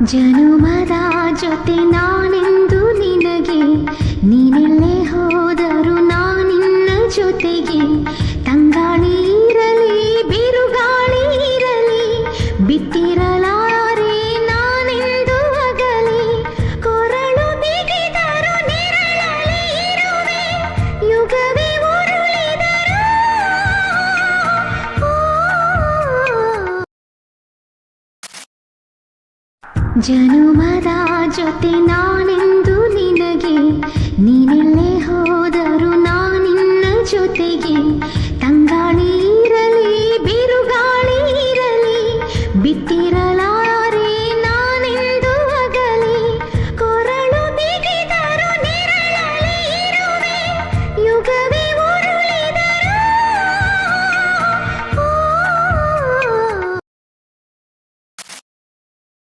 ಜನುಮದ ಜೊತೆ ನಾನೆಂದು ನಿನಗೆ, ನೀನೆಲ್ಲೇ ಹೋದರೂ ನಾನಿನ್ನ ಜೊತೆಗೆ. ತಂಗಾಳಿ ಇರಲಿ ಬಿರುಗಾಳಿ ಇರಲಿ, ಬಿಟ್ಟಿರಲಾರೆ ನಾನೆಂದು ಅಗಲಿ. ಕೊರಳು ಬಿಗಿದರು ನೆರಳಲಿ ಇರುವೆ, ಯುಗವೇ ಉರುಳಿದರು. ಜನುಮದ ಜೊತೆ ನಾನೆಂದು ನಿನಗೆ, ನೀನೆಲ್ಲೇ ಹೋ